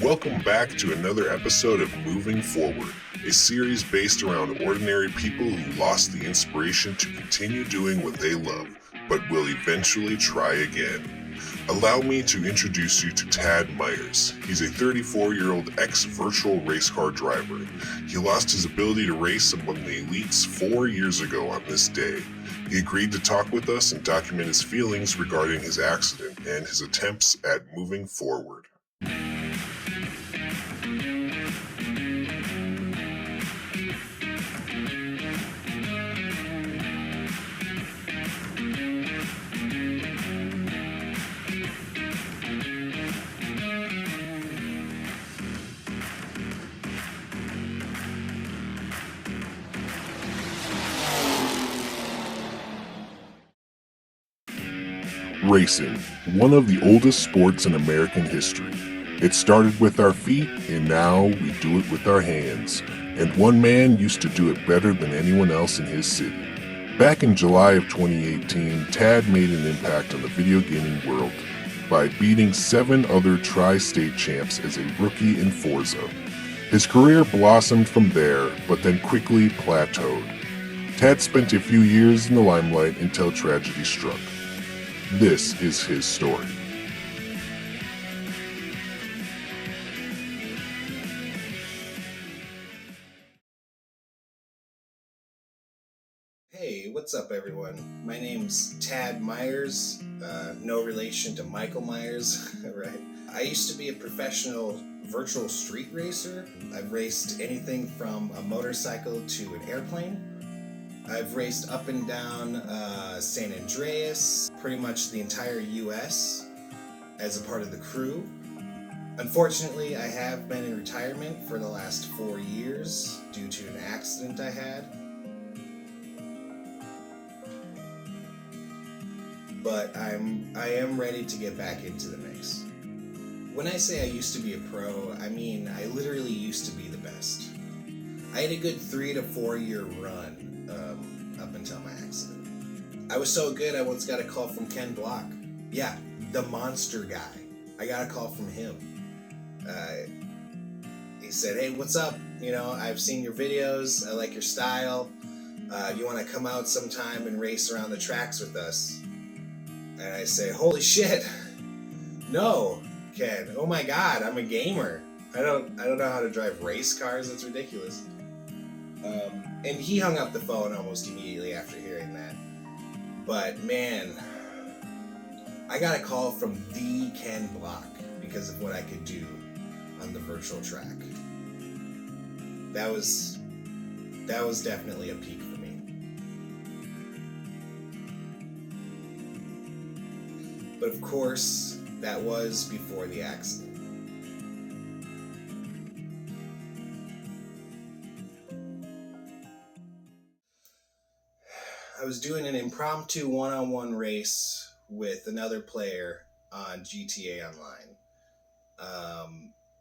Welcome back to another episode of Moving Forward, a series based around ordinary people who lost the inspiration to continue doing what they love, but will eventually try again. Allow me to introduce you to Tad Meyers. He's a 34-year-old ex-virtual race car driver. He lost his ability to race among the elites 4 years ago on this day. He agreed to talk with us and document his feelings regarding his accident and his attempts at moving forward. Racing, one of the oldest sports in American history. It started with our feet, and now we do it with our hands. And one man used to do it better than anyone else in his city. Back in July of 2018, Tad made an impact on the video gaming world by beating 7 other tri-state champs as a rookie in Forza. His career blossomed from there, but then quickly plateaued. Tad spent a few years in the limelight until tragedy struck. This is his story. Hey, what's up everyone? My name's Tad Meyers, no relation to Michael Myers, right? I used to be a professional virtual street racer. I've raced anything from a motorcycle to an airplane. I've raced up and down San Andreas, pretty much the entire US as a part of the crew. Unfortunately, I have been in retirement for the last 4 years due to an accident I had. But I am ready to get back into the mix. When I say I used to be a pro, I mean I literally used to be the best. I had a good 3 to 4 year run up until my accident. I was so good I once got a call from Ken Block. Yeah, the monster guy. I got a call from him. He said, hey, what's up? You know, I've seen your videos, I like your style. You want to come out sometime and race around the tracks with us? And I say, holy shit, no, Ken. Oh my God, I'm a gamer. I don't know how to drive race cars. That's ridiculous. And he hung up the phone almost immediately after hearing that. But man, I got a call from the Ken Block because of what I could do on the virtual track. That was definitely a peak for me. But of course, that was before the accident. I was doing an impromptu one-on-one race with another player on GTA Online.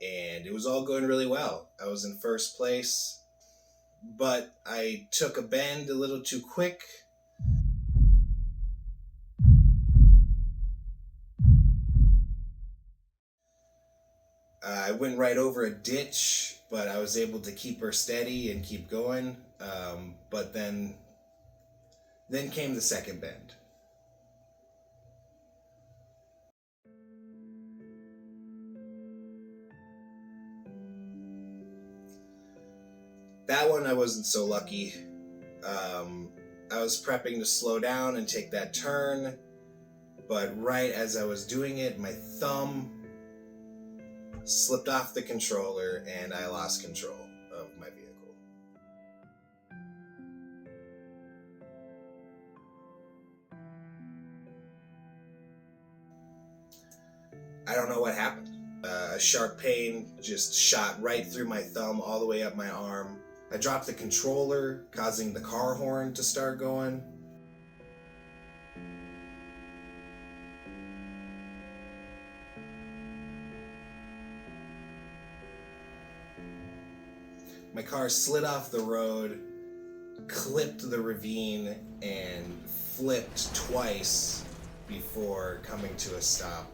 And it was all going really well. I was in first place, but I took a bend a little too quick. I went right over a ditch, but I was able to keep her steady and keep going. But then came the second bend. That one I wasn't so lucky. I was prepping to slow down and take that turn, but right as I was doing it, my thumb slipped off the controller and I lost control of my vehicle. I don't know what happened. A sharp pain just shot right through my thumb all the way up my arm. I dropped the controller, causing the car horn to start going. My car slid off the road, clipped the ravine, and flipped twice before coming to a stop.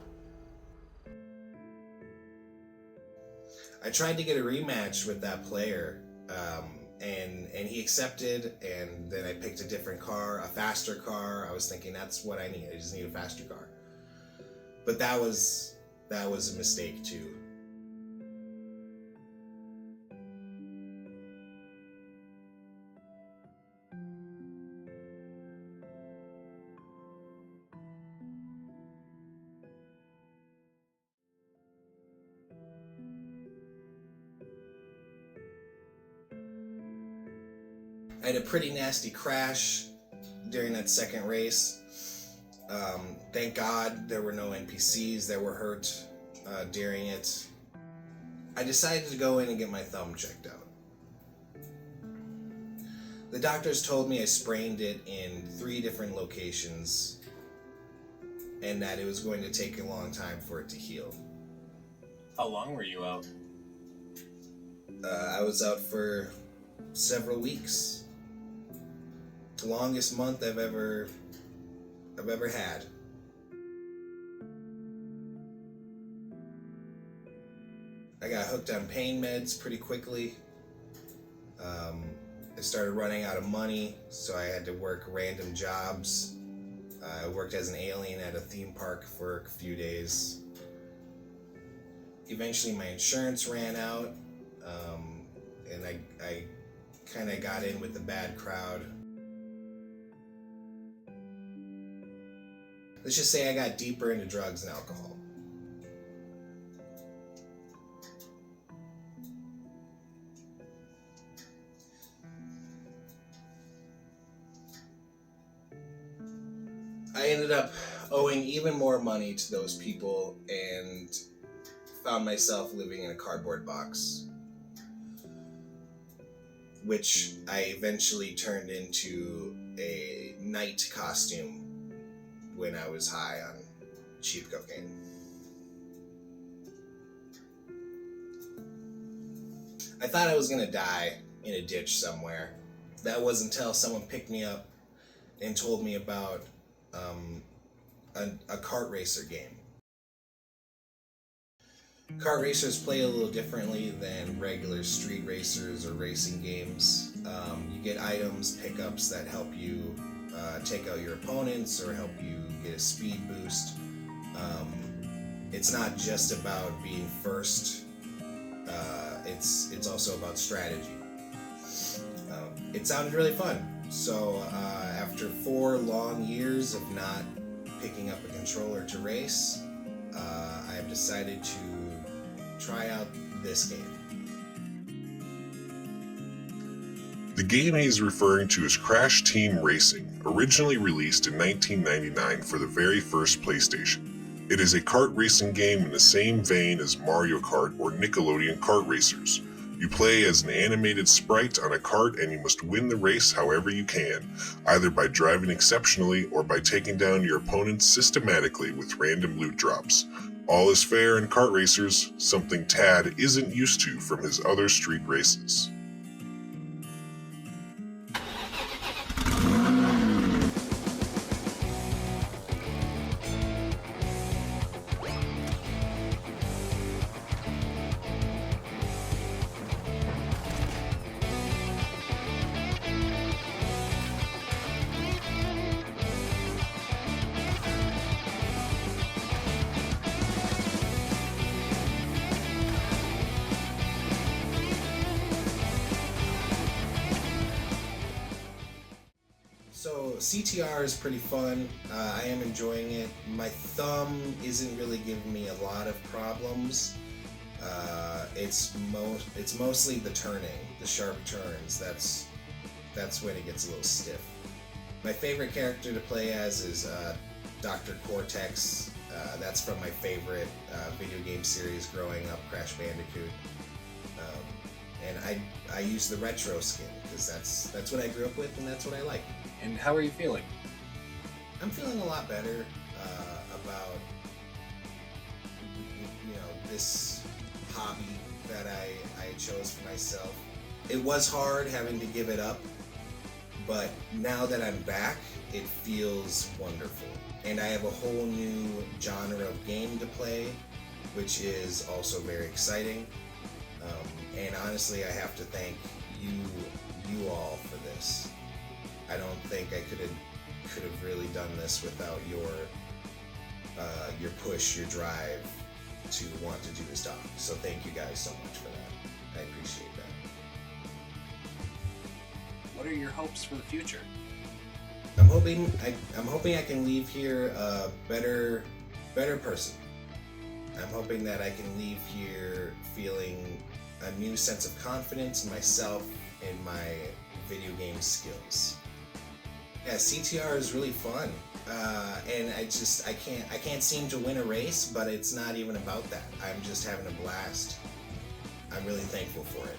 I tried to get a rematch with that player, and he accepted, and then I picked a different car, a faster car. I was thinking that's what I need. I just need a faster car. But that was a mistake too. I had a pretty nasty crash during that second race. Thank God there were no NPCs that were hurt during it. I decided to go in and get my thumb checked out. The doctors told me I sprained it in 3 different locations and that it was going to take a long time for it to heal. How long were you out? I was out for several weeks. The longest month I've ever had. I got hooked on pain meds pretty quickly. I started running out of money, so I had to work random jobs. I worked as an alien at a theme park for a few days. Eventually my insurance ran out, and I kind of got in with the bad crowd. Let's just say I got deeper into drugs and alcohol. I ended up owing even more money to those people and found myself living in a cardboard box, which I eventually turned into a night costume when I was high on cheap cocaine. I thought I was gonna die in a ditch somewhere. That was until someone picked me up and told me about a kart racer game. Kart racers play a little differently than regular street racers or racing games. You get items, pickups that help you take out your opponents or help you get a speed boost. It's not just about being first. It's also about strategy. It sounded really fun. So after 4 long years of not picking up a controller to race, I have decided to try out this game. The game he is referring to is Crash Team Racing, originally released in 1999 for the very first PlayStation. It is a kart racing game in the same vein as Mario Kart or Nickelodeon Kart Racers. You play as an animated sprite on a kart and you must win the race however you can, either by driving exceptionally or by taking down your opponents systematically with random loot drops. All is fair in kart racers, something Tad isn't used to from his other street races. So CTR is pretty fun. I am enjoying it. My thumb isn't really giving me a lot of problems. It's mostly the turning, the sharp turns. That's when it gets a little stiff. My favorite character to play as is Dr. Cortex. That's from my favorite video game series growing up, Crash Bandicoot. And I use the retro skin because that's what I grew up with and that's what I like. And how are you feeling? I'm feeling a lot better about this hobby that I chose for myself. It was hard having to give it up, but now that I'm back, it feels wonderful. And I have a whole new genre of game to play, which is also very exciting. And honestly, I have to thank you all for this. I don't think I could have really done this without your push, your drive to want to do this doc. So thank you guys so much for that. I appreciate that. What are your hopes for the future? I'm hoping I can leave here a better person. I'm hoping that I can leave here feeling a new sense of confidence in myself and my video game skills. Yeah, CTR is really fun, and I can't seem to win a race, but it's not even about that. I'm just having a blast. I'm really thankful for it.